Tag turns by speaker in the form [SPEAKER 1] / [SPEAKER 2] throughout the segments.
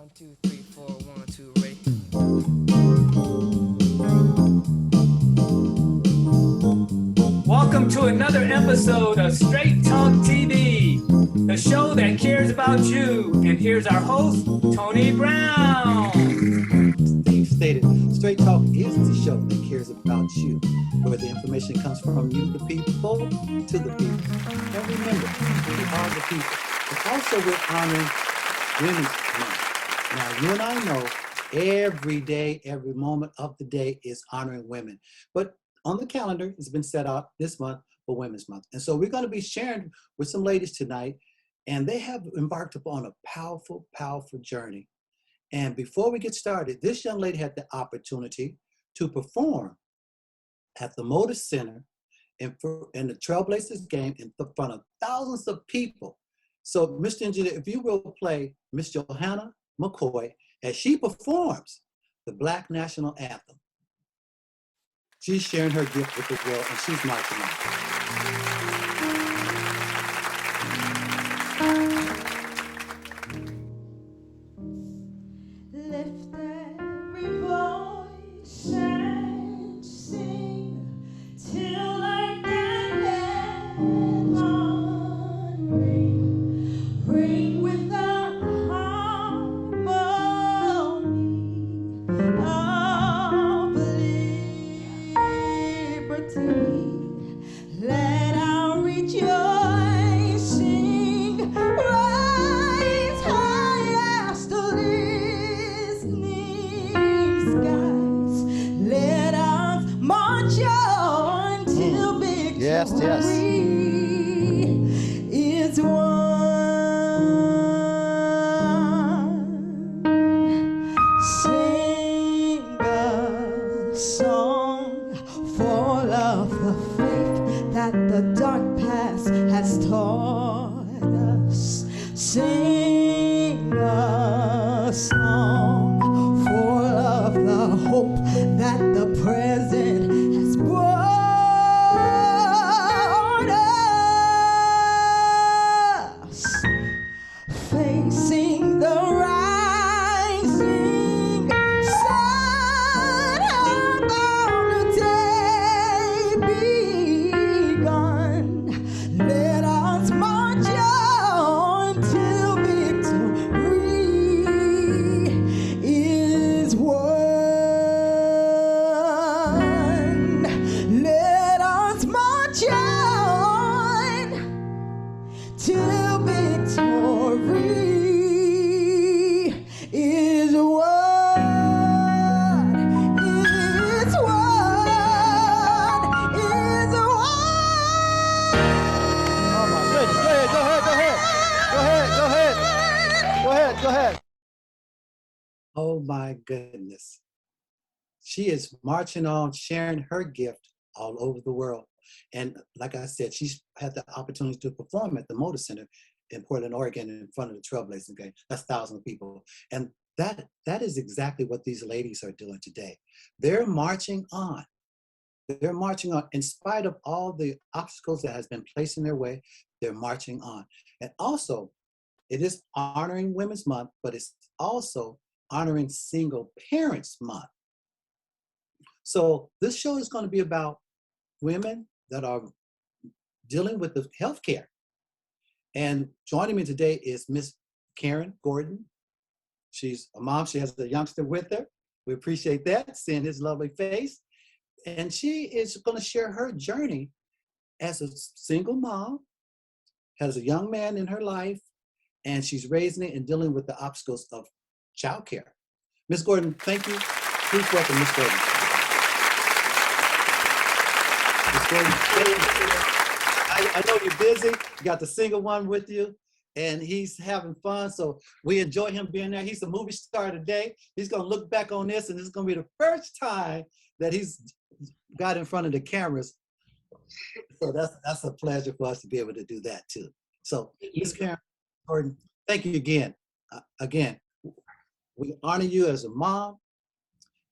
[SPEAKER 1] One, two, three, four, 1, 2, ready. Welcome to another episode of Straight Talk TV, the show that cares about you. And here's our host, Tony Brown.
[SPEAKER 2] Steve stated, Straight Talk is the show that cares about you, where the information comes from you, the people, to the people. And remember, we are the people. But also we're honoring Women's Month. Now, you and I know every day, every moment of the day is honoring women. But on the calendar, it's been set out this month for Women's Month. And so we're going to be sharing with some ladies tonight, and they have embarked upon a powerful, powerful journey. And before we get started, this young lady had the opportunity to perform at the Motor Center in the Trailblazers game in front of thousands of people. So, Mr. Engineer, if you will play Miss Johanna McCoy as she performs the Black National Anthem. She's sharing her gift with the world, and she's marching on.
[SPEAKER 3] Lift every voice and sing till earth and heaven ring with the harmony of liberty. Let our rejoicing rise high as the listening skies. Let us march on till victory
[SPEAKER 2] Yes, yes.
[SPEAKER 3] is won. Sing a song full of the faith that the dark past has taught us. Sing a song full of the hope that the present has brought us. Facing the rising sun, on a day begun. Let us march on till victory is won. Let us march on till victory is won. Is won. Is won.
[SPEAKER 2] Oh my goodness, go ahead. Oh my goodness. She is marching on, sharing her gift all over the world. And like I said, she's had the opportunity to perform at the Motor Center in Portland, Oregon, in front of the Trailblazers game. That's thousands of people. And that is exactly what these ladies are doing today. They're marching on. They're marching on. In spite of all the obstacles that has been placed in their way, they're marching on. And also, it is honoring Women's Month, but it's also honoring Single Parents Month. So this show is going to be about women that are dealing with the healthcare. And joining me today is Miss Karen Gordon. She's a mom. She has a youngster with her. We appreciate that, seeing his lovely face. And she is going to share her journey as a single mom, has a young man in her life, and she's raising it and dealing with the obstacles of childcare. Miss Gordon, thank you. Please welcome Miss Gordon. Miss Gordon, I know you're busy. You got the single one with you, and he's having fun. So we enjoy him being there. He's a movie star today. He's going to look back on this, and this is going to be the first time that he's got in front of the cameras. So that's a pleasure for us to be able to do that too. So Ms. Karen Gordon, thank you again. Again, we honor you as a mom,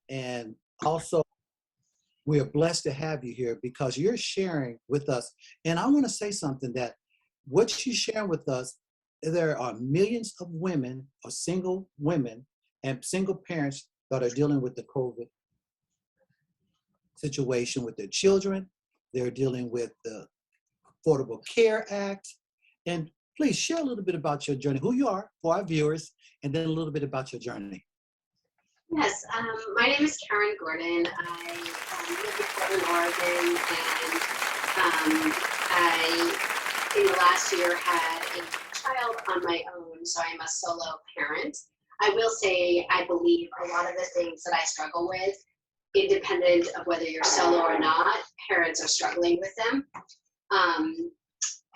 [SPEAKER 2] and also we are blessed to have you here because you're sharing with us. And I want to say something, that what you're sharing with us there are millions of women or single women and single parents that are dealing with the COVID situation with their children. They're dealing with the Affordable Care Act. And please share a little bit about your journey, who you are for our viewers, and then a little bit about your journey.
[SPEAKER 4] Yes, my name is Karen Gordon. I live in Portland, Oregon, and I, in the last year, had a child on my own, so I'm a solo parent. I will say I believe a lot of the things that I struggle with, independent of whether you're solo or not, parents are struggling with them.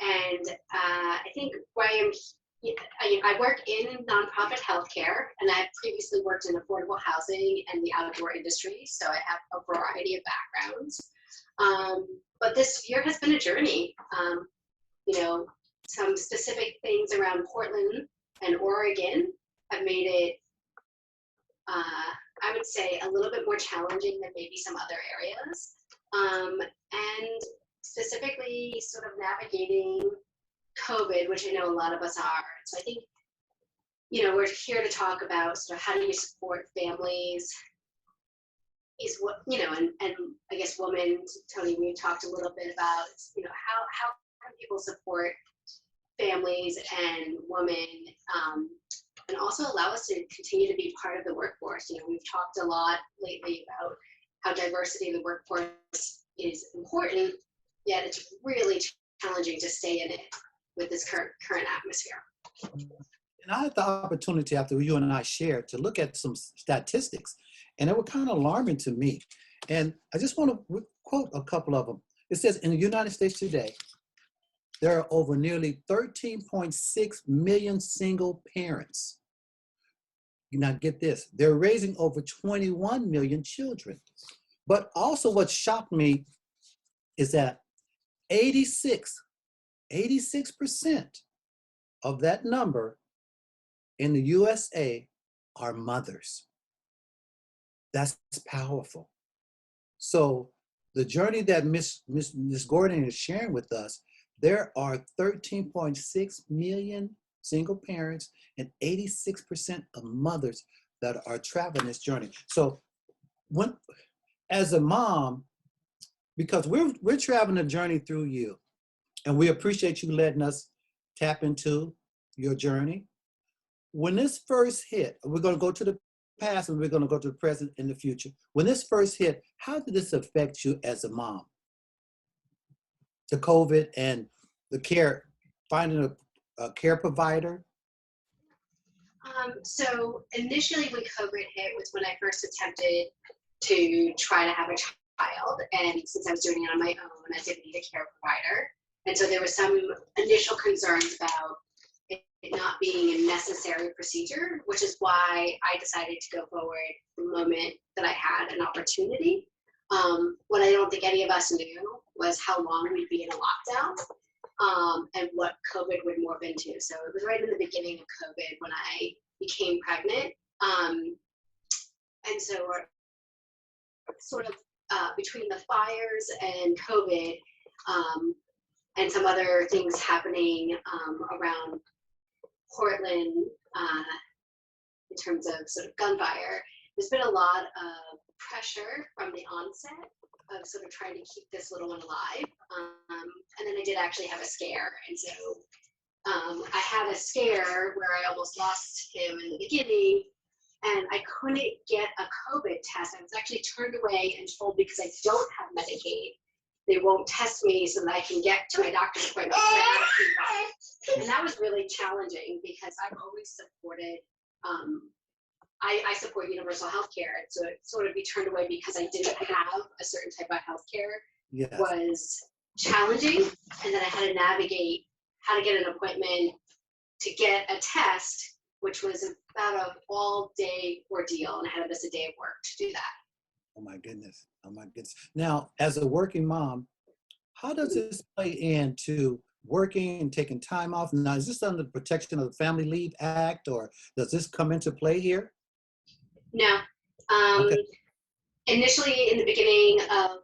[SPEAKER 4] I think where I work in nonprofit healthcare, and I've previously worked in affordable housing and the outdoor industry, so I have a variety of backgrounds. But this year has been a journey. Some specific things around Portland and Oregon have made it, I would say, a little bit more challenging than maybe some other areas. And specifically sort of navigating COVID, which I know a lot of us are. So I think, we're here to talk about sort of how do you support families, is what, and I guess women, Tony, we talked a little bit about, how can people support families and women, and also allow us to continue to be part of the workforce. We've talked a lot lately about how diversity of the workforce is important, yet it's really challenging to stay in it with this current atmosphere.
[SPEAKER 2] And I had the opportunity after you and I shared to look at some statistics, and they were kind of alarming to me. And I just want to quote a couple of them. It says, in the United States today, there are over nearly 13.6 million single parents. Now get this, they're raising over 21 million children. But also what shocked me is that 86% of that number in the USA are mothers. That's powerful. So the journey that Miss Gordon is sharing with us, there are 13.6 million single parents and 86% of mothers that are traveling this journey. So as a mom, because we're traveling a journey through you, and we appreciate you letting us tap into your journey. When this first hit, we're going to go to the past and we're going to go to the present and the future. When this first hit, how did this affect you as a mom? The COVID and the care, finding a care provider?
[SPEAKER 4] So initially when COVID hit was when I first attempted to try to have a child. And since I was doing it on my own, I didn't need a care provider. And so there were some initial concerns about it not being a necessary procedure, which is why I decided to go forward the moment that I had an opportunity. What I don't think any of us knew was how long we'd be in a lockdown, and what COVID would morph into. So it was right in the beginning of COVID when I became pregnant. And so sort of between the fires and COVID, and some other things happening around Portland in terms of sort of gunfire, there's been a lot of pressure from the onset of sort of trying to keep this little one alive. And then I did actually have a scare. And so I had a scare where I almost lost him in the beginning, and I couldn't get a COVID test. I was actually turned away and told because I don't have Medicaid, they won't test me so that I can get to my doctor's appointment. And that was really challenging because I've always supported, I support universal health care. So it sort of be turned away because I didn't have a certain type of health care was challenging. And then I had to navigate how to get an appointment to get a test, which was about an all-day ordeal. And I had to miss a day of work to do that.
[SPEAKER 2] Oh my goodness. Oh my goodness. Now, as a working mom, how does this play into working and taking time off? Now, is this under the protection of the Family Leave Act, or does this come into play here?
[SPEAKER 4] No.
[SPEAKER 2] Okay.
[SPEAKER 4] Initially, in the beginning of,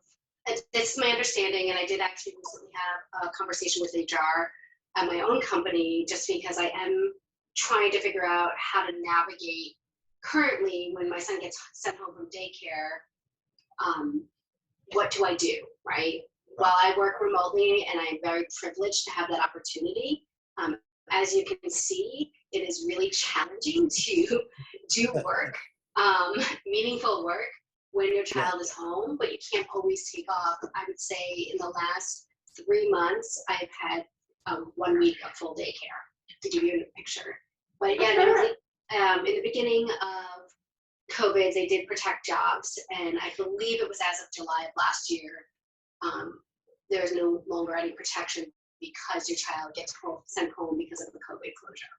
[SPEAKER 4] this is my understanding, and I did actually recently have a conversation with HR at my own company, just because I am trying to figure out how to navigate currently when my son gets sent home from daycare. What do I do, right? While I work remotely, and I'm very privileged to have that opportunity, as you can see, it is really challenging to do work, meaningful work, when your child is home, but you can't always take off. I would say in the last 3 months, I've had 1 week of full daycare, to give you a picture. But again, in the beginning of COVID, they did protect jobs, and I believe it was as of July of last year, there's no longer any protection because your child gets sent home because of the COVID closure.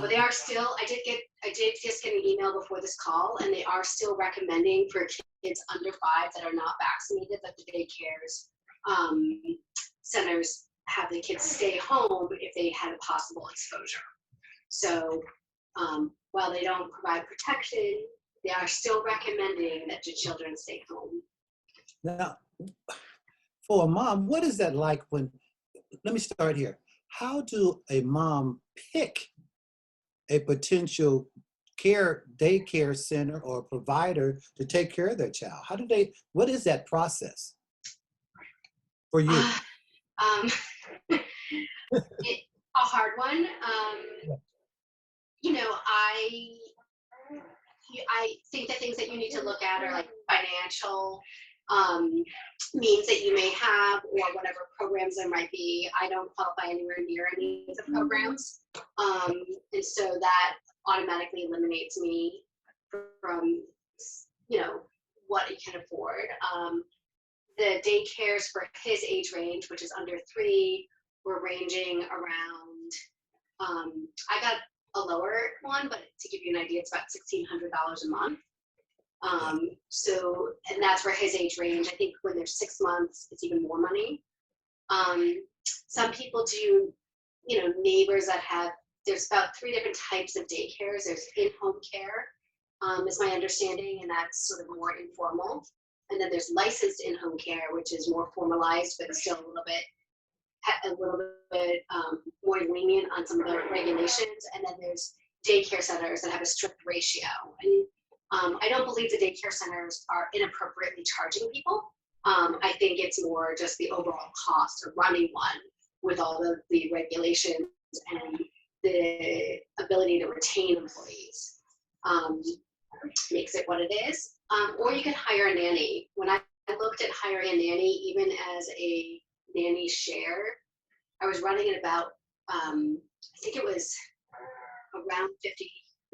[SPEAKER 4] But they are still, I did just get an email before this call, and they are still recommending for kids under 5 that are not vaccinated that the daycares centers have the kids stay home if they had a possible exposure. So while they don't provide protection, they are still recommending that your children stay home.
[SPEAKER 2] Now, for a mom, what is that like when, let me start here. How do a mom pick a potential daycare center or provider to take care of their child? What is that process for you?
[SPEAKER 4] A hard one. You know, I think the things that you need to look at are like financial means that you may have, or whatever programs there might be. I don't qualify anywhere near any of the programs. And so that automatically eliminates me from, you know, what he can afford. The daycares for his age range, which is under 3, were ranging around, I got a lower one, but to give you an idea, it's about $1,600 a month. So, and that's for his age range. I think when they're 6 months, it's even more money. Some people do, you know, neighbors that have, there's about 3 different types of daycares. There's in-home care, is my understanding, and that's sort of more informal. And then there's licensed in-home care, which is more formalized, but still a little bit more lenient on some of the regulations. And then there's daycare centers that have a strict ratio. And I don't believe the daycare centers are inappropriately charging people. I think it's more just the overall cost of running one with all of the regulations and the ability to retain employees makes it what it is. Or you can hire a nanny. When I looked at hiring a nanny, even as a nanny share, I was running at about, I think it was around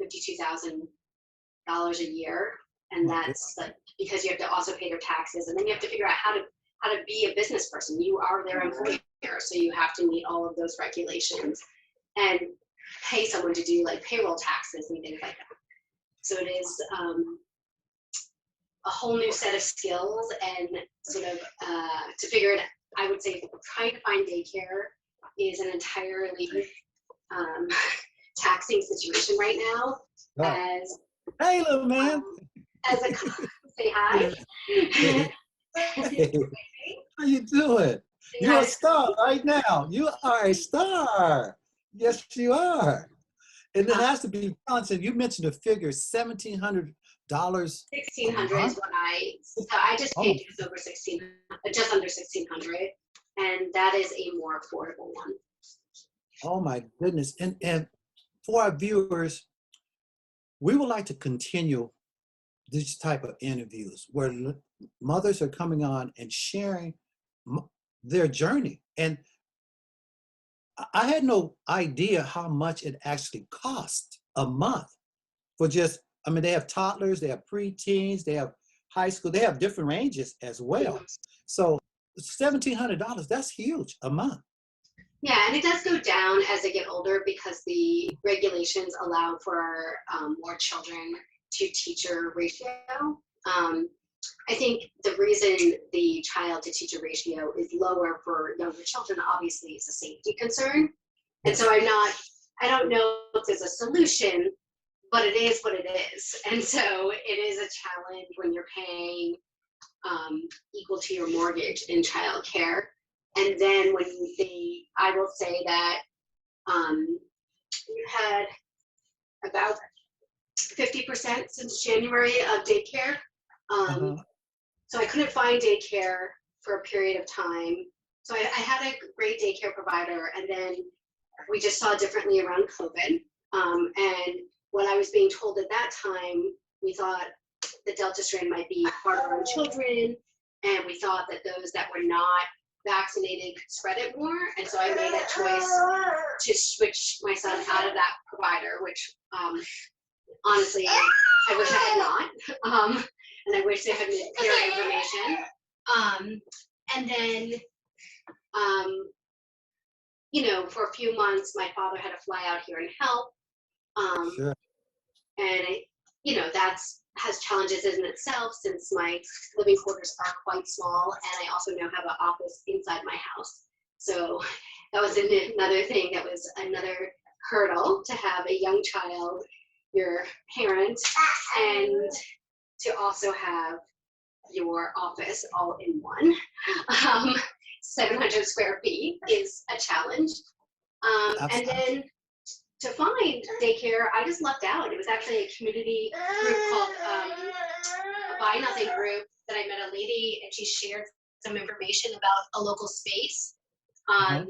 [SPEAKER 4] $52,000 a year. And that's like, because you have to also pay their taxes, and then you have to figure out how to be a business person. You are their employer, so you have to meet all of those regulations and pay someone to do like payroll taxes and things like that. So it is a whole new set of skills, and sort of to figure it, I would say trying to find daycare is an entirely taxing situation right now.
[SPEAKER 2] Oh.
[SPEAKER 4] As
[SPEAKER 2] Hey, little man.
[SPEAKER 4] As a say hi.
[SPEAKER 2] Hey, how you doing? You're a star right now. You are a star. Yes, you are. And it has to be balanced. You mentioned a figure, $1,700.
[SPEAKER 4] $1,600 is what I just paid just over just under $1,600, and that is a more affordable one.
[SPEAKER 2] Oh my goodness. And for our viewers, we would like to continue this type of interviews where mothers are coming on and sharing their journey. And I had no idea how much it actually cost a month for just, I mean, they have toddlers, they have preteens, they have high school, they have different ranges as well. So $1,700, that's huge a month.
[SPEAKER 4] Yeah, and it does go down as they get older because the regulations allow for more children to teacher ratio. I think the reason the child to teacher ratio is lower for younger children obviously is a safety concern. And so I don't know if there's a solution, but it is what it is. And so it is a challenge when you're paying equal to your mortgage in childcare. And then I will say that you had about 50% since January of daycare.
[SPEAKER 2] Uh-huh.
[SPEAKER 4] So I couldn't find daycare for a period of time. So I had a great daycare provider, and then we just saw differently around COVID. And what I was being told at that time, we thought the Delta strain might be harder on children, and we thought that those that were not vaccinated could spread it more. And so I made a choice to switch my son out of that provider, which honestly, I wish I had not. And I wish they had made clear information. And then, for a few months, my father had to fly out here and help.
[SPEAKER 2] Sure.
[SPEAKER 4] And that's has challenges in itself, since my living quarters are quite small, and I also now have an office inside my house. So that was another thing that was another hurdle, to have a young child, your parent, and to also have your office all in one. 700 square feet is a challenge. And then to find daycare, I just lucked out. It was actually a community group called a Buy Nothing group that I met a lady, and she shared some information about a local space. And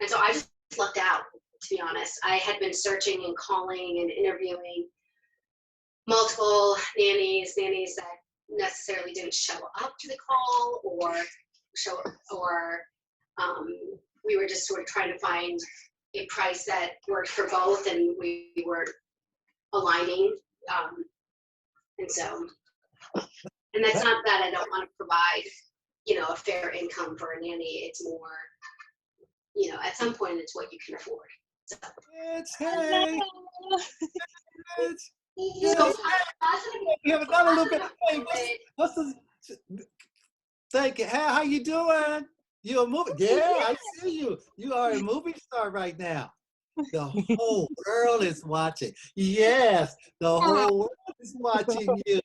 [SPEAKER 4] so I just lucked out, to be honest. I had been searching and calling and interviewing multiple nannies that necessarily didn't show up to the call, or we were just sort of trying to find a price that worked for both, and we were aligning. And that's not that I don't want to provide, a fair income for a nanny. It's more, at some point it's what you can afford. So.
[SPEAKER 2] Hey.
[SPEAKER 4] So
[SPEAKER 2] We haven't done a little bit. Hey, what's the? Thank you. Hey, how you doing? You a movie? Yeah, I see you. You are a movie star right now. The whole world is watching. Yes, the whole world is watching you.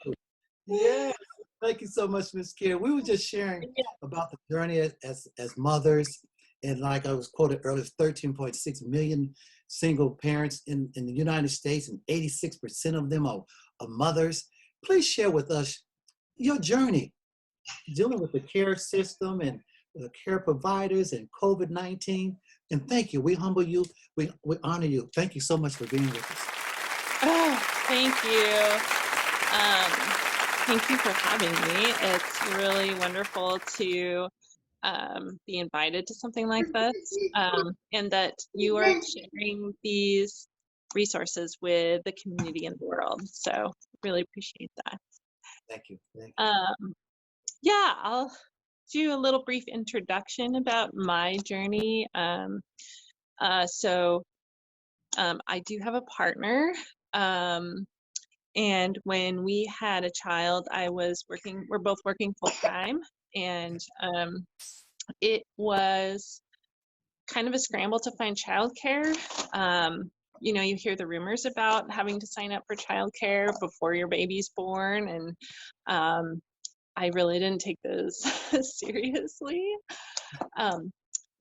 [SPEAKER 2] Yes. Thank you so much, Ms. Kier. We were just sharing about the journey as mothers, and like I was quoted earlier, 13.6 million single parents in the United States, and 86% of them are mothers. Please share with us your journey dealing with the care system and the care providers and COVID-19. And thank you. We humble you. We honor you. Thank you so much for being with us.
[SPEAKER 5] Oh, thank you. Thank you for having me. It's really wonderful to be invited to something like this, and that you are sharing these resources with the community and the world. So really appreciate that.
[SPEAKER 2] Thank you. Thank you.
[SPEAKER 5] Yeah, I'll do a little brief introduction about my journey. So I do have a partner. And when we had a child, we're both working full time, and it was kind of a scramble to find childcare. You hear the rumors about having to sign up for childcare before your baby's born, and I really didn't take those seriously.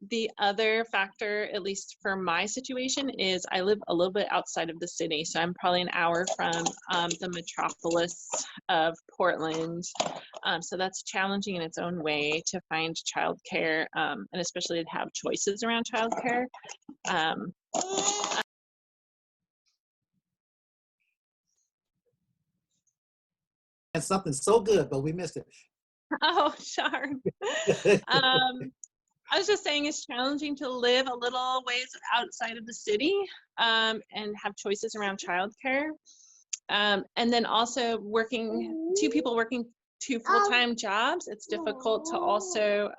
[SPEAKER 5] The other factor, at least for my situation, is I live a little bit outside of the city. So I'm probably an hour from the metropolis of Portland. So that's challenging in its own way to find childcare, and especially to have choices around childcare.
[SPEAKER 2] And something so good, but we missed it.
[SPEAKER 5] Oh, darn. I was just saying it's challenging to live a little ways outside of the city, and have choices around childcare. And then also two people working two full-time jobs, it's difficult to also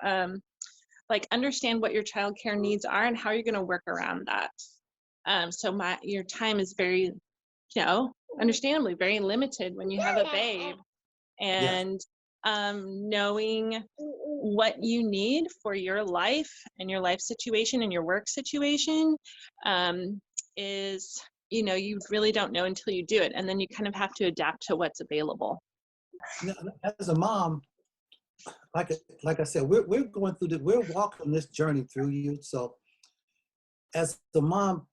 [SPEAKER 5] understand what your childcare needs are and how you're going to work around that. So your time is very, understandably very limited when you have a babe. And knowing what you need for your life and your life situation and your work situation is, you really don't know until you do it. And then you kind of have to adapt to what's available.
[SPEAKER 2] As a mom, like like I said, we're going through we're walking this journey through you. So as the mom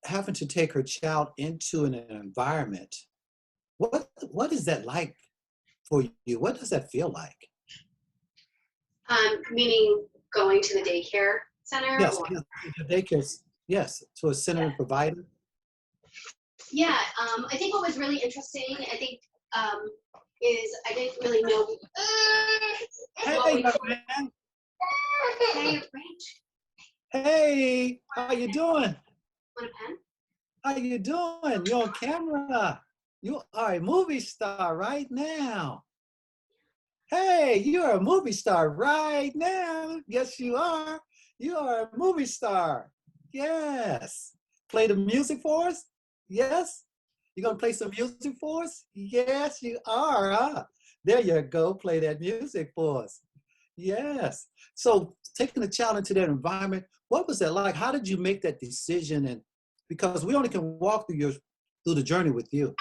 [SPEAKER 2] having to take her child into an environment, what is that like for you? What does that feel like?
[SPEAKER 4] Meaning going to the daycare center
[SPEAKER 2] Yes,
[SPEAKER 4] or?
[SPEAKER 2] yes, the daycare, yes, to a center and provider.
[SPEAKER 4] Yeah, I think what was really interesting, I think, is I didn't really know what
[SPEAKER 2] Hey,
[SPEAKER 4] we
[SPEAKER 2] young man.
[SPEAKER 4] Hey, Rach,
[SPEAKER 2] Hey, how you doing?
[SPEAKER 4] want a pen?
[SPEAKER 2] How you doing? You're on camera. You are a movie star right now. Hey, you're a movie star right now. Yes, you are. You are a movie star. Yes. Play the music for us? Yes. You gonna play some music for us? Yes, you are. Huh? There you go. Play that music for us. Yes. So taking the child into that environment, what was that like? How did you make that decision? And because we only can walk through the journey with you.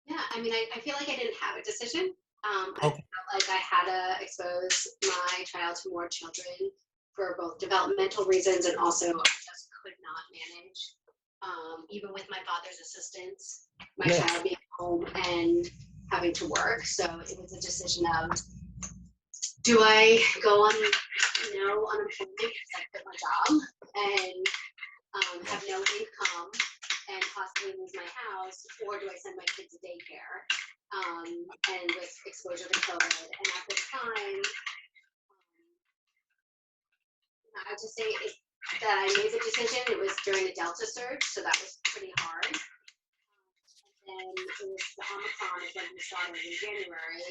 [SPEAKER 4] Yeah, I mean, I feel like I didn't have a decision. I
[SPEAKER 2] Okay.
[SPEAKER 4] felt like I had to expose my child to more children for both developmental reasons and also I just could not manage, even with my father's assistance, my
[SPEAKER 2] Yes.
[SPEAKER 4] child being home and having to work. So it was a decision of, do I go on, unemployment because I quit my job and have no income and possibly lose my house, or do I send my kids to daycare and with exposure to COVID? And at the time, I would just say that I made the decision. It was during the Delta surge, so that was pretty hard. And then it was the Omicron is when we started in January,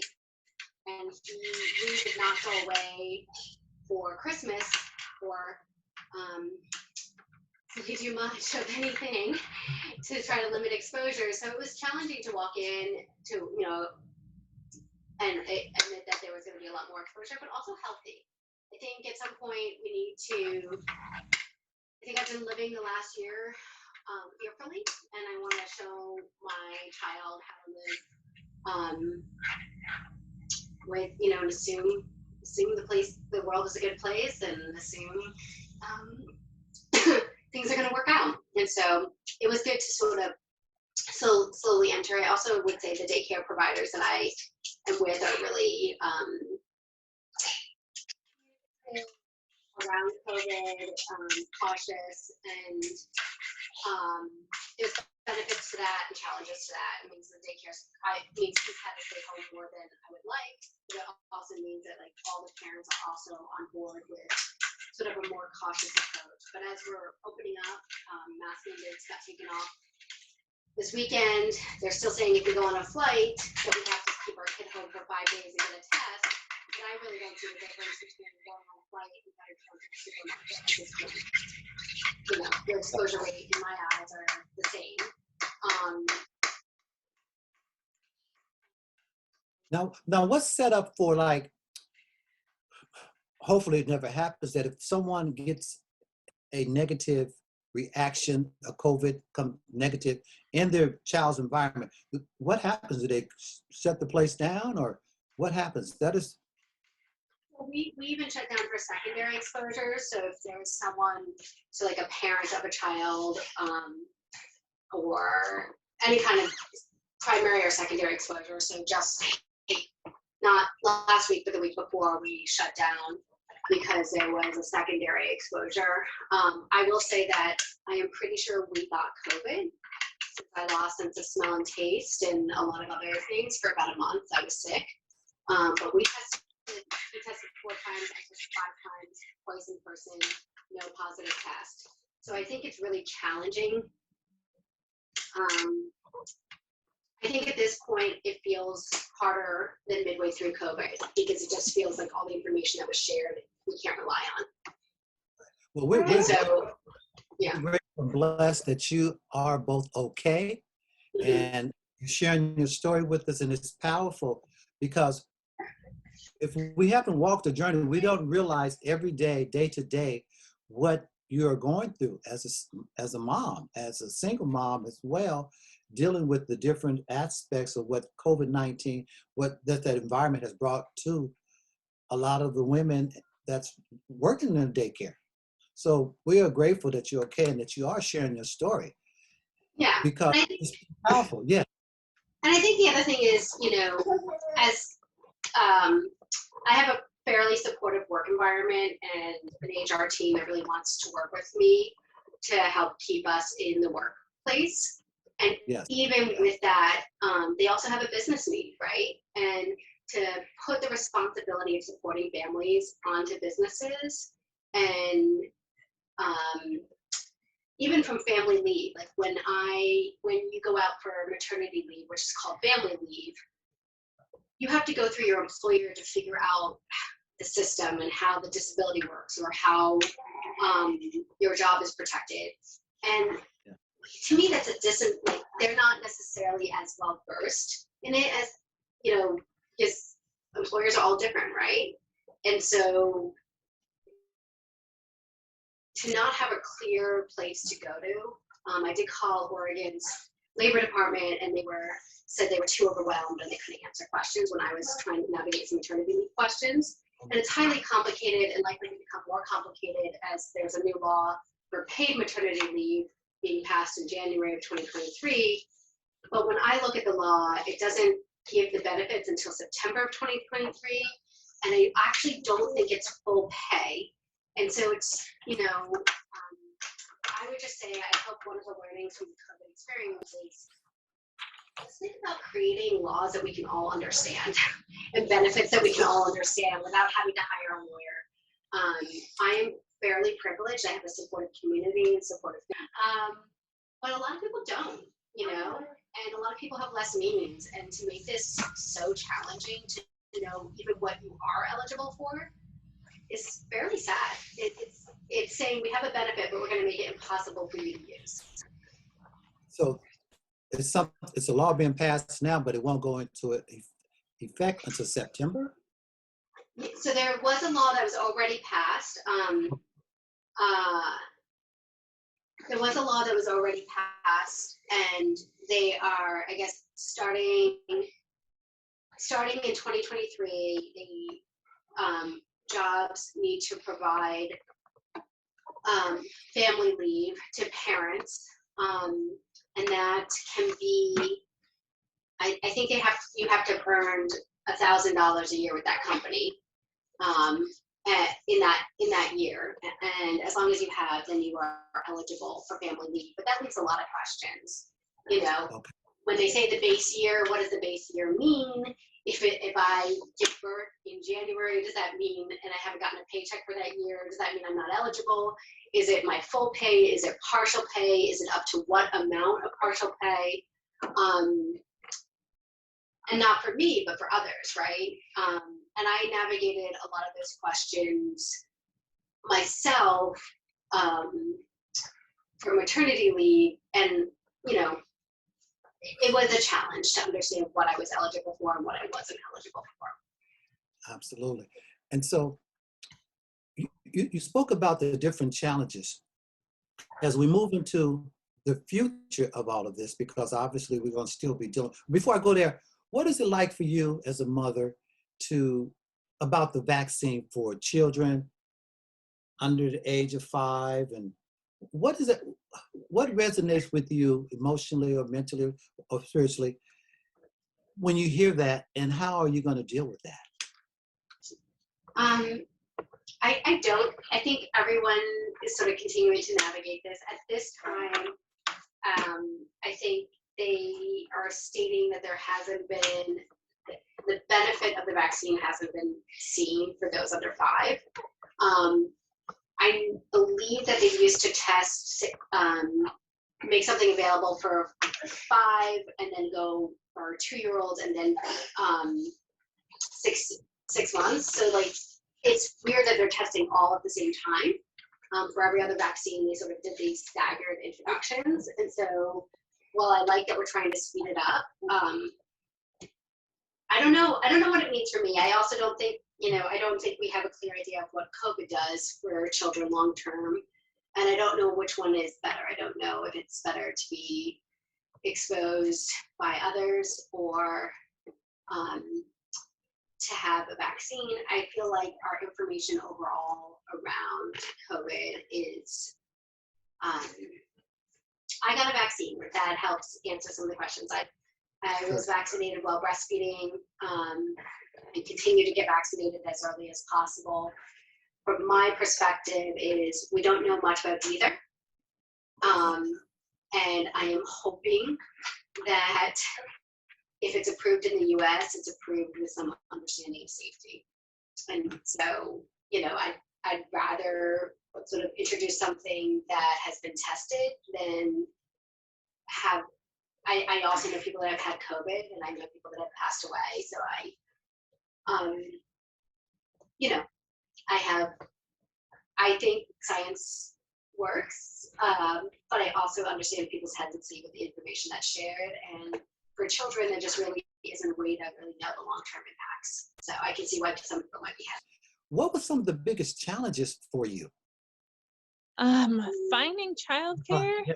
[SPEAKER 4] and we did not go away for Christmas or really do much of anything to try to limit exposure. So it was challenging to walk in to, and admit that there was going to be a lot more exposure, but also healthy. I think at some point we need to, I think I've been living the last year fearfully, and I want to show my child how to live with, and assume the world is a good place, and assume things are going to work out. And so it was good to sort of slowly enter. I also would say the daycare providers that I am with are really around COVID, cautious, and there's benefits to that and challenges to that. It means the daycare means kids have to stay home more than I would like, but it also means that like all the parents are also on board with sort of a more cautious approach. But as we're opening up, mask mandates got taken off this weekend. They're still saying if we go on a flight that we have to keep our kid home for 5 days and get a test. But I really don't see the difference between going on a flight and going to the supermarket at this point. The exposure rate in my eyes are the same.
[SPEAKER 2] Now what's set up for, like, hopefully it never happens, that if someone gets a negative reaction, a COVID come negative in their child's environment, what happens? Do they shut the place down, or what happens? That is.
[SPEAKER 4] We even shut down for secondary exposure. So if there's someone, so like a parent of a child, or any kind of primary or secondary exposure. So just not last week, but the week before, we shut down because there was a secondary exposure. I will say that I am pretty sure we got COVID since I lost sense of smell and taste and a lot of other things for about a month. I was sick, but we tested 4 times, I tested 5 times, twice in person, no positive test. So I think it's really challenging. I think at this point it feels harder than midway through COVID because it just feels like all the information that was shared we can't rely on.
[SPEAKER 2] Well, we're
[SPEAKER 4] yeah,
[SPEAKER 2] blessed that you are both okay,
[SPEAKER 4] mm-hmm.
[SPEAKER 2] and you're sharing your story with us, and it's powerful because if we haven't walked the journey, we don't realize every day, day to day, what you're going through as a mom, as a single mom as well, dealing with the different aspects of what COVID-19, what that environment has brought to a lot of the women that's working in daycare. So we are grateful that you're okay and that you are sharing your story
[SPEAKER 4] Yeah.
[SPEAKER 2] because
[SPEAKER 4] And I think,
[SPEAKER 2] it's powerful. Yeah.
[SPEAKER 4] and I think the other thing is, you know, as I have a fairly supportive work environment and an HR team that really wants to work with me to help keep us in the workplace. And
[SPEAKER 2] Yes.
[SPEAKER 4] even with that, they also have a business need, right? And to put the responsibility of supporting families onto businesses, and even from family leave, like when you go out for maternity leave, which is called family leave, you have to go through your employer to figure out the system and how the disability works, or how your job is protected. And to me, that's like, they're not necessarily as well versed in it as, you know, because employers are all different, right? And so to not have a clear place to go to, I did call Oregon's Labor Department, and they said they were too overwhelmed and they couldn't answer questions when I was trying to navigate some maternity leave questions. And it's highly complicated and likely to become more complicated as there's a new law for paid maternity leave being passed in January of 2023. But when I look at the law, it doesn't give the benefits until September of 2023. And I actually don't think it's full pay. And so it's, you know, I would just say, I hope one of the learnings from the COVID experience is, let's think about creating laws that we can all understand and benefits that we can all understand without having to hire a lawyer. I am fairly privileged. I have a supportive community and supportive, but a lot of people don't, you know, and a lot of people have less means. And to make this so challenging to know even what you are eligible for is fairly sad. It's saying we have a benefit, but we're going to make it impossible for you to use.
[SPEAKER 2] So it's a law being passed now, but it won't go into effect until September.
[SPEAKER 4] So there was a law that was already passed. There was a law that was already passed, and they are, I guess, starting in 2023, the jobs need to provide family leave to parents, and that can be, I think you have to have earned $1,000 a year with that company in that year, and as long as you have, then you are eligible for family leave. But that leaves a lot of questions. You know,
[SPEAKER 2] Okay.
[SPEAKER 4] When they say the base year, what does the base year mean? If I give birth in January, does that mean, and I haven't gotten a paycheck for that year, does that mean I'm not eligible? Is it my full pay? Is it partial pay? Is it up to what amount of partial pay? And not for me, but for others, right? And I navigated a lot of those questions myself for maternity leave, and you know, it was a challenge to understand what I was eligible for and what I wasn't eligible for.
[SPEAKER 2] Absolutely. And so you spoke about the different challenges as we move into the future of all of this, because obviously we're going to still be dealing. Before I go there, what is it like for you as a mother about the vaccine for children under the age of 5, and what resonates with you emotionally or mentally or spiritually when you hear that, and how are you going to deal with that?
[SPEAKER 4] I think everyone is sort of continuing to navigate this. At this time, I think they are stating that there hasn't been, the benefit of the vaccine hasn't been seen for those under 5. I believe that they used to test, make something available for 5, and then go for 2-year-olds, and then 6 months. So like, it's weird that they're testing all at the same time. For every other vaccine, they sort of did these staggered introductions. And so while I like that we're trying to speed it up, I don't know what it means for me. I also don't think, I don't think we have a clear idea of what COVID does for children long term. And I don't know which one is better. I don't know if it's better to be exposed by others or to have a vaccine. I feel like our information overall around COVID is, I got a vaccine that helps answer some of the questions. I was vaccinated while breastfeeding, and continue to get vaccinated as early as possible. From my perspective is we don't know much about either. And I am hoping that if it's approved in the US, it's approved with some understanding of safety. And so, you know, I'd rather sort of introduce something that has been tested than have, I also know people that have had COVID, and I know people that have passed away. So you know, I think science works, but I also understand people's hesitancy with the information that's shared. And for children, there just really isn't a way to really know the long-term impacts. So I can see why some people might be hesitant.
[SPEAKER 2] What were some of the biggest challenges for you?
[SPEAKER 5] Finding childcare.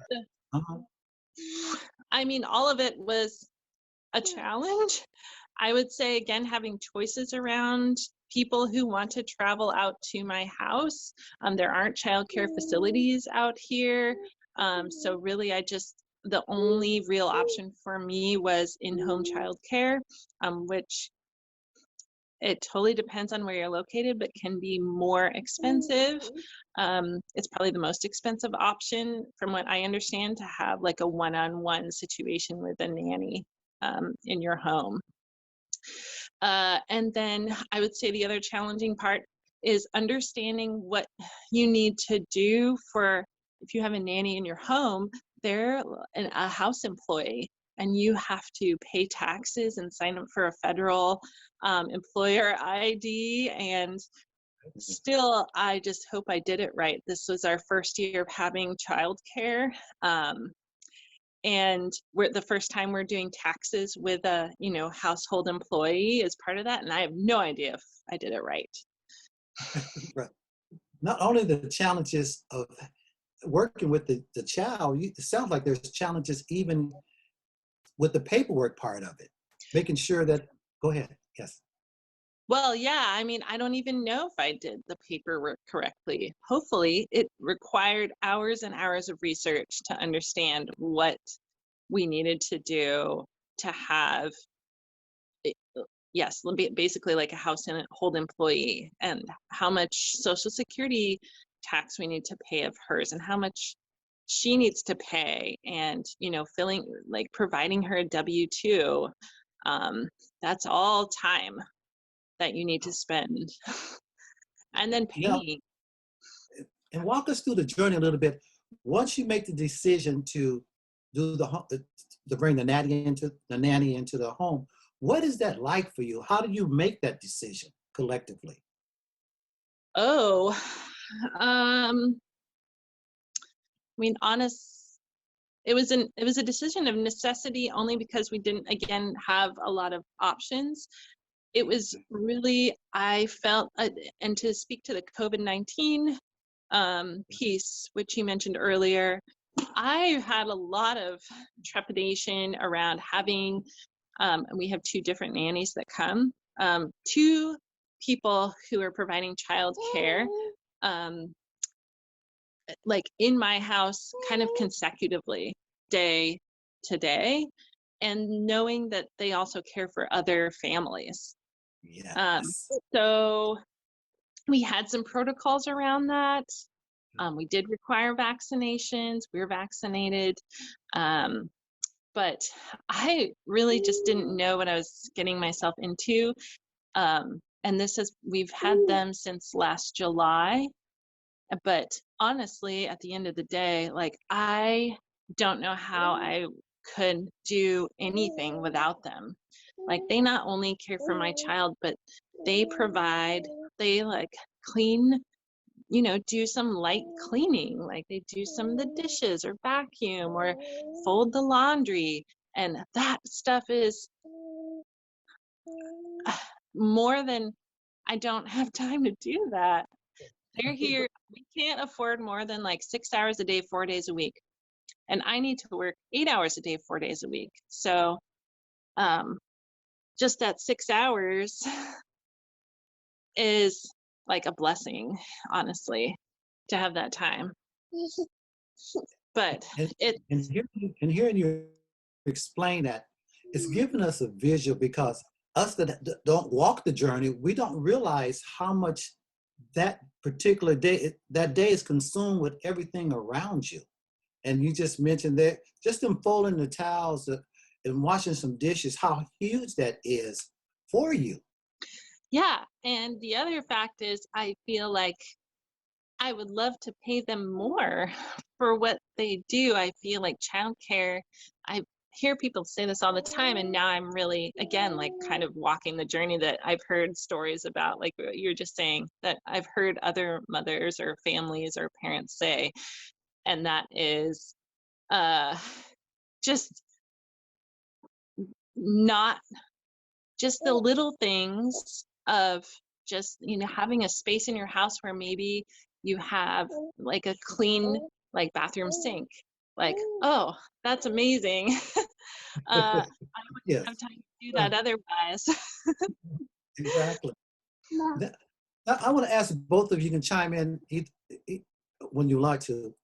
[SPEAKER 2] Uh-huh.
[SPEAKER 5] I mean, all of it was a challenge. I would say, again, having choices around people who want to travel out to my house. There aren't childcare facilities out here. So really, the only real option for me was in-home childcare, which it totally depends on where you're located, but can be more expensive. It's probably the most expensive option, from what I understand, to have like a one-on-one situation with a nanny in your home. And then I would say the other challenging part is understanding what you need to do for, if you have a nanny in your home, they're a house employee, and you have to pay taxes and sign up for a federal employer ID. And still, I just hope I did it right. This was our first year of having childcare. And we're the first time we're doing taxes with a, household employee as part of that. And I have no idea if I did it right.
[SPEAKER 2] Right. Not only the challenges of working with the child, it sounds like there's challenges even with the paperwork part of it, making sure that, go ahead, yes.
[SPEAKER 5] Well, yeah, I mean, I don't even know if I did the paperwork correctly. Hopefully, it required hours and hours of research to understand what we needed to do to have, yes, basically like a household employee, and how much Social Security tax we need to pay of hers, and how much she needs to pay, and, providing her a W-2. That's all time that you need to spend. And then paying.
[SPEAKER 2] And walk us through the journey a little bit. Once you make the decision to do to bring the nanny into the home, what is that like for you? How do you make that decision collectively?
[SPEAKER 5] Oh, it was a decision of necessity, only because we didn't, again, have a lot of options. It was really, I felt, and to speak to the COVID-19 piece, which you mentioned earlier, I had a lot of trepidation around having, and we have two different nannies that come, two people who are providing childcare, like in my house, kind of consecutively, day to day, and knowing that they also care for other families.
[SPEAKER 2] Yes.
[SPEAKER 5] So we had some protocols around that. We did require vaccinations. We were vaccinated. But I really just didn't know what I was getting myself into. And we've had them since last July. But honestly, at the end of the day, I don't know how I could do anything without them. They not only care for my child, but they clean, do some light cleaning, they do some of the dishes or vacuum or fold the laundry. And that stuff is more than, I don't have time to do that. They're here. We can't afford more than 6 hours a day, 4 days a week. And I need to work 8 hours a day, 4 days a week. So just that 6 hours is like a blessing, honestly, to have that time. But
[SPEAKER 2] And,
[SPEAKER 5] it,
[SPEAKER 2] and hearing you explain that, it's giving us a visual because us that don't walk the journey, we don't realize how much that particular day, that day is consumed with everything around you. And you just mentioned that just them folding the towels and washing some dishes, how huge that is for you.
[SPEAKER 5] yeah. And the other fact is, I feel like I would love to pay them more for what they do. I feel like childcare, I hear people say this all the time, and now I'm really, again, like kind of walking the journey that I've heard stories about, like what you're just saying, that I've heard other mothers or families or parents say, and that is just not just the little things of just, you know, having a space in your house where maybe you have like a clean like bathroom sink. Like, oh, that's amazing. I wouldn't
[SPEAKER 2] Yes,
[SPEAKER 5] have time to do
[SPEAKER 2] right,
[SPEAKER 5] that otherwise.
[SPEAKER 2] exactly. That- I want to ask both of you, can chime in when you like to.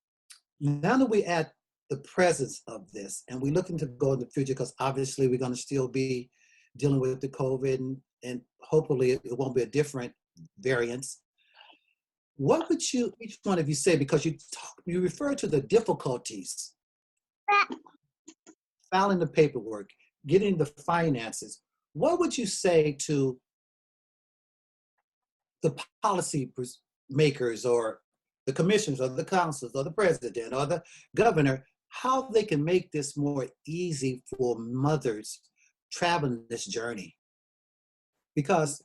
[SPEAKER 2] Now that we're at the presence of this and we're looking to go in the future, because obviously we're going to still be dealing with the COVID and hopefully it won't be a different variants. What would you, each one of you say, because you refer to the difficulties, filing the paperwork, getting the finances. What would you say to the policy makers or the commissioners or the councils or the president or the governor, how they can make this more easy for mothers traveling this journey? Because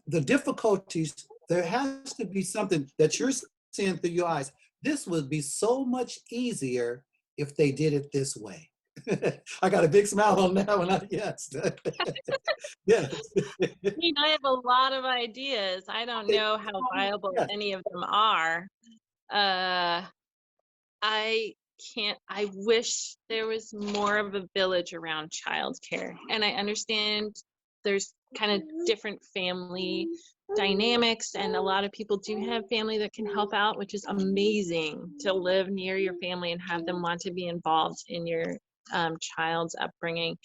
[SPEAKER 2] the difficulties, there has to be something that you're seeing through your eyes. This would be so much easier if they did it this way. I got a big smile on that one. Yes. Yes.
[SPEAKER 5] I mean, I have a lot of ideas. I don't know how viable
[SPEAKER 2] Yes.
[SPEAKER 5] any of them are. Uh, I can't, I wish there was more of a village around childcare. And I understand there's kind of different family dynamics, and a lot of people do have family that can help out, which is amazing to live near your family and have them want to be involved in your child's upbringing.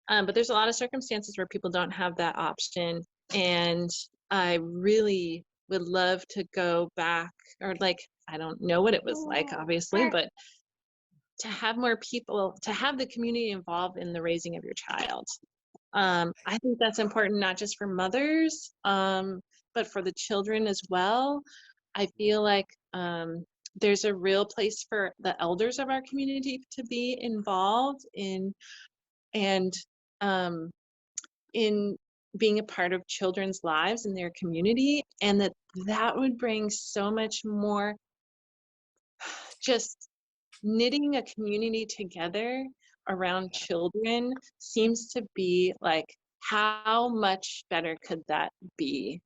[SPEAKER 5] But there's a lot of circumstances where people don't have that option. And I really would love to go back, or like, I don't know what it was like, obviously, but to have more people, to have the community involved in the raising of your child. I think that's important, not just for mothers, but for the children as well. I feel like there's a real place for the elders of our community to be involved and um, in being a part of children's lives in their community, and that would bring so much more, just knitting a community together around children seems to be like, how much better could that be?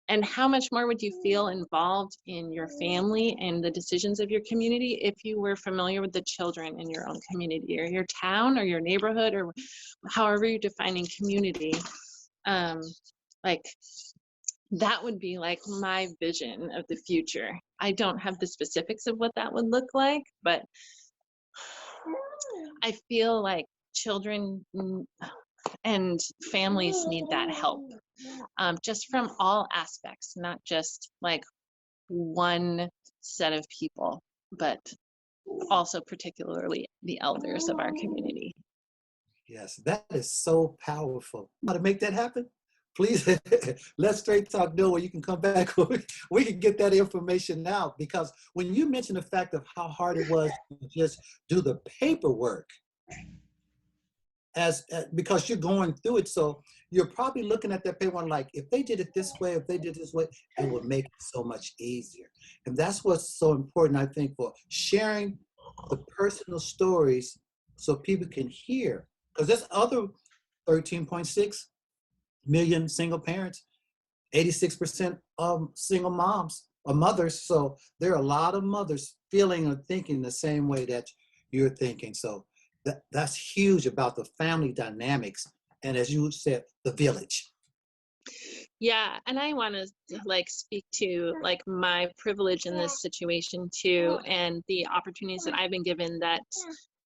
[SPEAKER 5] And how much more would you feel involved in your family and the decisions of your community if you were familiar with the children in your own community or your town or your neighborhood, or however you're defining community? Like, that would be like my vision of the future. I don't have the specifics of what that would look like, but I feel like children and families need that help, just from all aspects, not just like one set of people, but also particularly the elders of our community.
[SPEAKER 2] Yes, that is so powerful. How to make that happen? Please let Straight Talk know where you can come back. We can get that information out, because when you mention the fact of how hard it was to just do the paperwork, because you're going through it, so you're probably looking at that paper like, if they did it this way, if they did it this way, it would make it so much easier. And that's what's so important, I think, for sharing the personal stories so people can hear, because there's other 13.6 million single parents, 86% of single moms or mothers. So there are a lot of mothers feeling or thinking the same way that you're thinking. So that's huge about the family dynamics. And as you said, the village.
[SPEAKER 5] Yeah, and I want to like speak to like my privilege in this situation too, and the opportunities that I've been given that,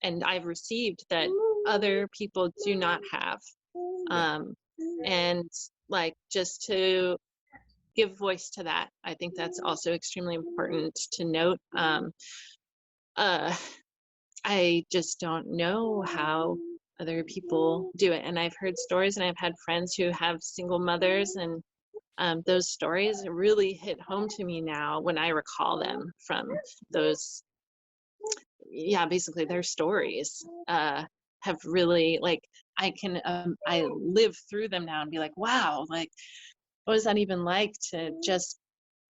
[SPEAKER 5] and I've received that other people do not have. Um, and like just to give voice to that, I think that's also extremely important to note. Uh, I just don't know how other people do it, and I've heard stories, and I've had friends who have single mothers, and those stories really hit home to me now when I recall them from those, yeah, basically their stories have really like, I live through them now and be like, wow, like what was that even like to just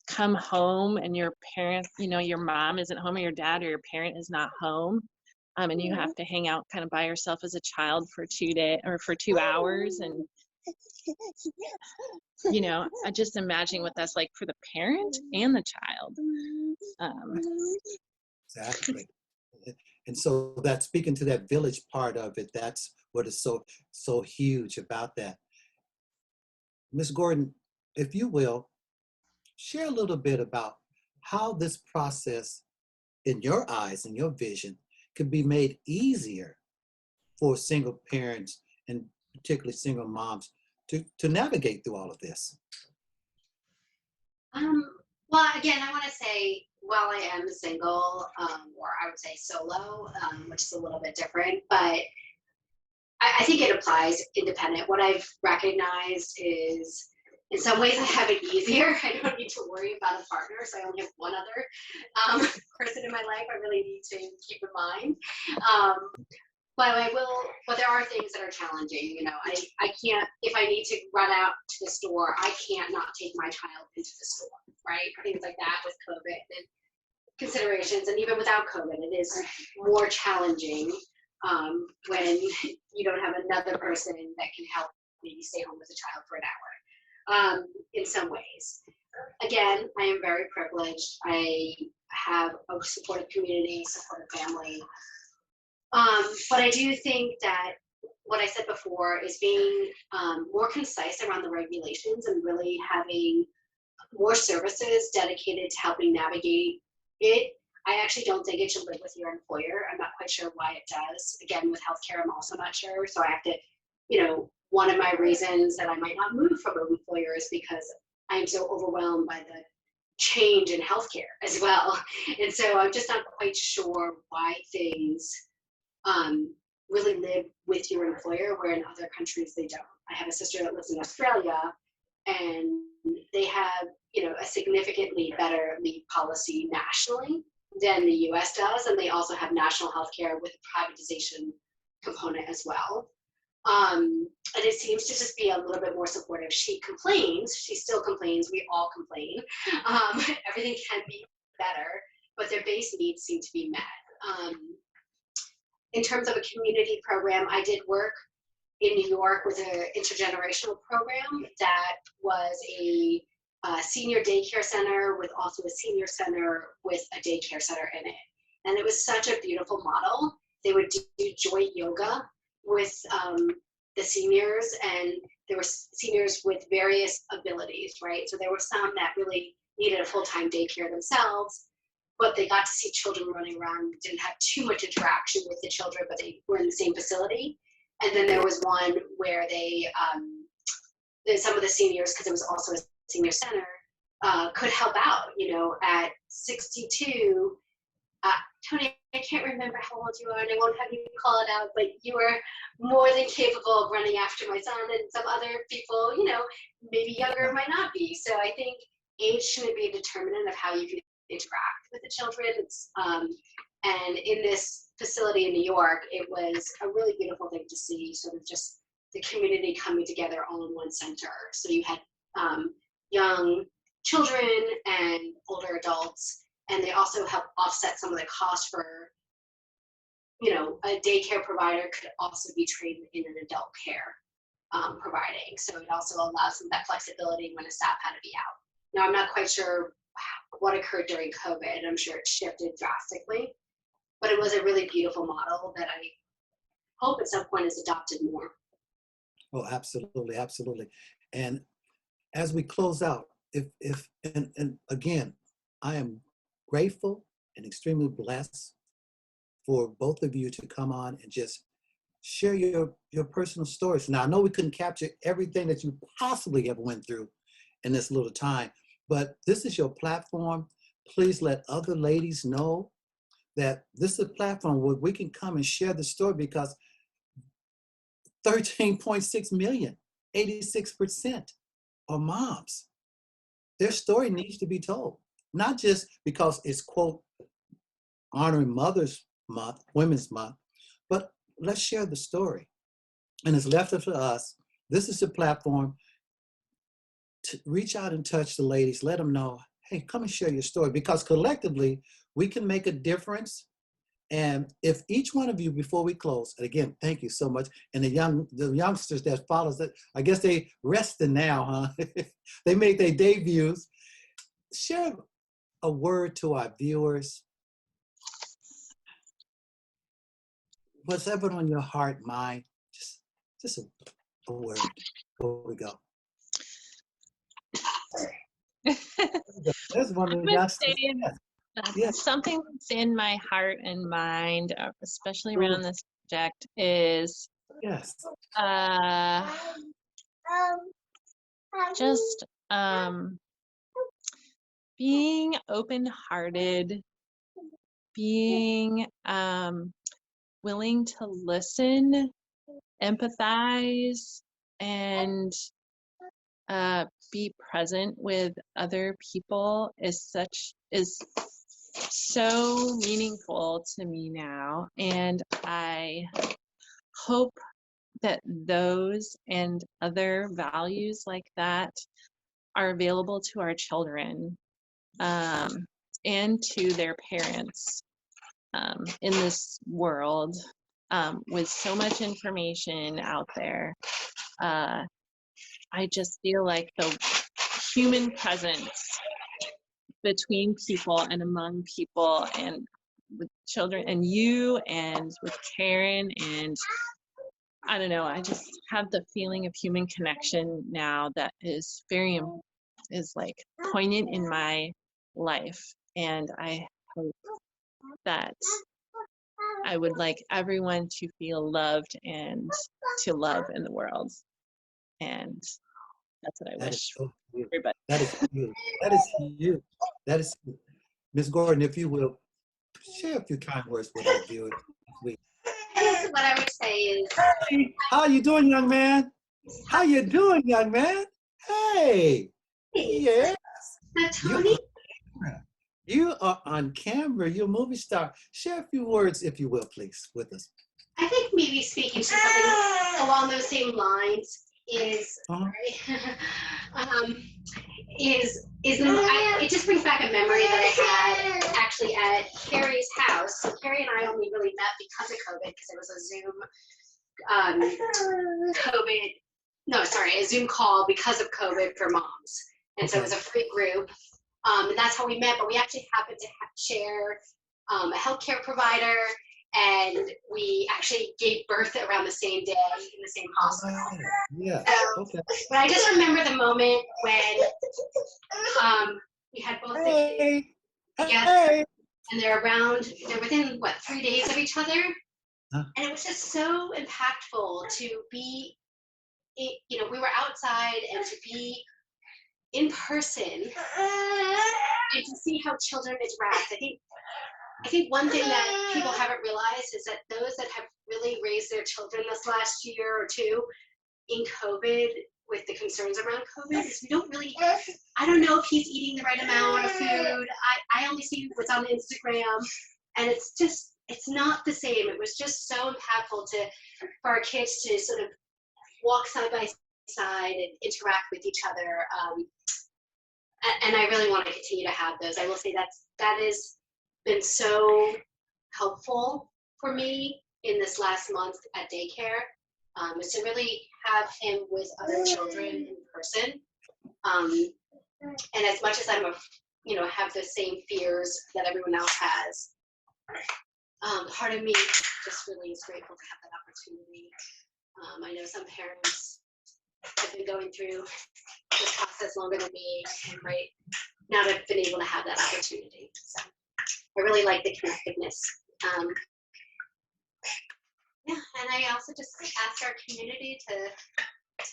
[SPEAKER 5] come home and your parent, your mom isn't home or your dad or your parent is not home. And you have to hang out kind of by yourself as a child for 2 days or for 2 hours. And, I just imagine what that's like for the parent and the child. Um,
[SPEAKER 2] Exactly. And so that speaking to that village part of it, that's what is so huge about that. Ms. Gordon, if you will, share a little bit about how this process, in your eyes and your vision, could be made easier for single parents and particularly single moms to navigate through all of this.
[SPEAKER 4] Well, again, I want to say, while I am single, or I would say solo, which is a little bit different, but I think it applies independent. What I've recognized is, in some ways, I have it easier. I don't need to worry about a partner, so I only have one other person in my life I really need to keep in mind. Um, but there are things that are challenging. I can't, if I need to run out to the store, I can't not take my child into the store, right? Things like that with COVID and considerations. And even without COVID, it is more challenging when you don't have another person that can help maybe stay home with a child for an hour in some ways. Again, I am very privileged. I have a supportive community, supportive family. But I do think that what I said before is being more concise around the regulations and really having more services dedicated to helping navigate it. I actually don't think it should live with your employer. I'm not quite sure why it does. Again, with healthcare, I'm also not sure. So I have to, one of my reasons that I might not move from an employer is because I am so overwhelmed by the change in healthcare as well. And so I'm just not quite sure why things really live with your employer, where in other countries they don't. I have a sister that lives in Australia, and they have, a significantly better leave policy nationally than the US does, and they also have national health care with a privatization component as well. And it seems to just be a little bit more supportive. She still complains, we all complain. Everything can be better, but their base needs seem to be met. In terms of a community program, I did work in New York with an intergenerational program that was a senior daycare center with also a senior center with a daycare center in it. And it was such a beautiful model. They would do joint yoga with the seniors, and there were seniors with various abilities, right? So there were some that really needed a full-time daycare themselves, but they got to see children running around, didn't have too much interaction with the children, but they were in the same facility. And then there was one where some of the seniors, because it was also a senior center, could help out, at 62. Tony, I can't remember how old you are, and I won't have you call it out, but you were more than capable of running after my son, and some other people, maybe younger might not be. So I think age shouldn't be a determinant of how you can interact with the children. And in this facility in New York, it was a really beautiful thing to see, sort of just the community coming together all in one center. So you had young children and older adults, and they also help offset some of the costs for, a daycare provider could also be trained in an adult care providing. So it also allows them that flexibility when a staff had to be out. Now, I'm not quite sure what occurred during COVID. I'm sure it shifted drastically, but it was a really beautiful model that I hope at some point is adopted more.
[SPEAKER 2] Oh, absolutely, absolutely. And as we close out, and again, I am grateful and extremely blessed for both of you to come on and just share your personal stories. Now, I know we couldn't capture everything that you possibly ever went through in this little time, but this is your platform. Please let other ladies know that this is a platform where we can come and share the story, because 13.6 million, 86% are moms. Their story needs to be told, not just because it's, quote, honoring Mother's Month, Women's Month, but let's share the story. And it's left up to us. This is the platform to reach out and touch the ladies, let them know, hey, come and share your story, because collectively we can make a difference. And if each one of you, before we close, and again, thank you so much, and the youngsters that follows it, I guess they resting now, huh? They made their debuts. Share a word to our viewers. Whatever on your heart, mind, just a word. Before we go. There's one
[SPEAKER 5] I
[SPEAKER 2] of the
[SPEAKER 5] would
[SPEAKER 2] youngsters.
[SPEAKER 5] say
[SPEAKER 2] Yes.
[SPEAKER 5] something that's in my heart and mind, especially around this subject, is
[SPEAKER 2] Yes.
[SPEAKER 5] just being open-hearted, being willing to listen, empathize, and be present with other people is so meaningful to me now. And I hope that those and other values like that are available to our children and to their parents in this world with so much information out there. I just feel like the human presence between people and among people and with children and you and with Karen, and I don't know, I just have the feeling of human connection now that is like poignant in my life. And I hope that I would like everyone to feel loved and to love in the world. And that's what I
[SPEAKER 2] That
[SPEAKER 5] wish
[SPEAKER 2] is so cute.
[SPEAKER 5] everybody.
[SPEAKER 2] That is you. That is you. That is you. Ms. Gordon, if you will, share a few kind words with our viewers this week.
[SPEAKER 4] I guess what I would say is,
[SPEAKER 2] Hey, how you doing, young man? How you doing, young man? Hey. Yes. You're
[SPEAKER 4] Tony,
[SPEAKER 2] on camera. You are on camera. You're a movie star. Share a few words, if you will, please, with us.
[SPEAKER 4] I think maybe speaking to something along those same lines is, it just brings back a memory that I had actually at Carrie's house. So Carrie and I only really met because of COVID, because it was a Zoom call because of COVID for moms. And so it was a free group. And that's how we met, but we actually happened to share a healthcare provider, and we actually gave birth around the same day in the same hospital.
[SPEAKER 2] Yeah.
[SPEAKER 4] So, but I just remember the moment when we had both the kids together, and they're within, 3 days of each other? And it was just so impactful to be, we were outside and to be in person and to see how children interact. I think one thing that people haven't realized is that those that have really raised their children this last year or two in COVID, with the concerns around COVID, is I don't know if he's eating the right amount of food. I only see what's on Instagram, and it's not the same. It was just so impactful for our kids to sort of walk side by side and interact with each other. And I really want to continue to have those. I will say that has been so helpful for me in this last month at daycare, is to really have him with other children in person. And as much as have the same fears that everyone else has, part of me just really is grateful to have that opportunity. I know some parents have been going through this process longer than me, and right now I've been able to have that opportunity. So I really like the connectiveness. Yeah, and I also just asked our community to I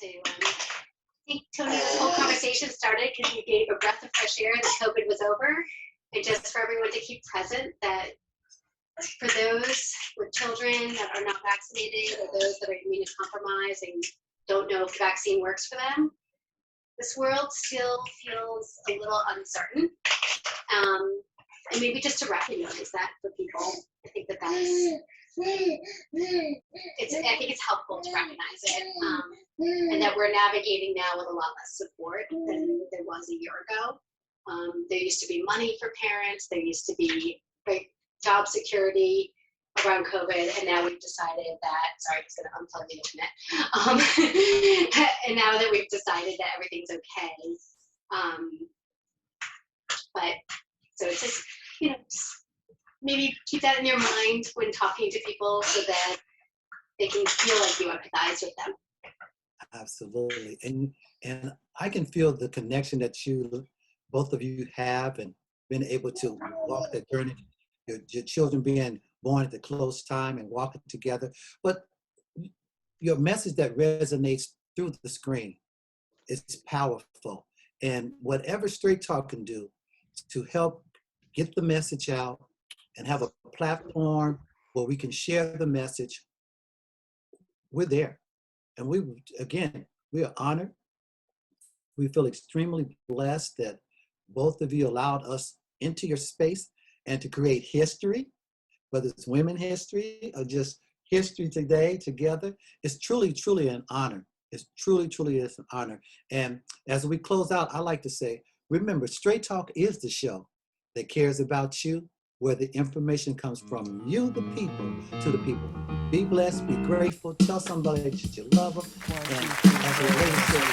[SPEAKER 4] think, Tony, this whole conversation started because you gave a breath of fresh air that COVID was over, and just for everyone to keep present that for those with children that are not vaccinated or those that are immunocompromised and don't know if the vaccine works for them, this world still feels a little uncertain. And maybe just to recognize that for people, I think that that's, I think it's helpful to recognize it, and that we're navigating now with a lot less support than there was a year ago. There used to be money for parents, there used to be job security around COVID, and now we've decided that, sorry, I'm just gonna unplug the internet. And now that we've decided that everything's okay, but so it's just, just maybe keep that in your mind when talking to people so that they can feel like you empathize with them.
[SPEAKER 2] Absolutely. And I can feel the connection that both of you have, and been able to walk that journey, your children being born at the close time and walking together. But your message that resonates through the screen is powerful. And whatever Straight Talk can do to help get the message out and have a platform where we can share the message, we're there. And we are honored. We feel extremely blessed that both of you allowed us into your space and to create history, whether it's women history or just history today together. It's truly, truly an honor. It's truly, truly is an honor. And as we close out, I like to say, remember, Straight Talk is the show that cares about you, where the information comes from you, the people, to the people. Be blessed, be grateful, tell somebody that you love them. And as a lady said,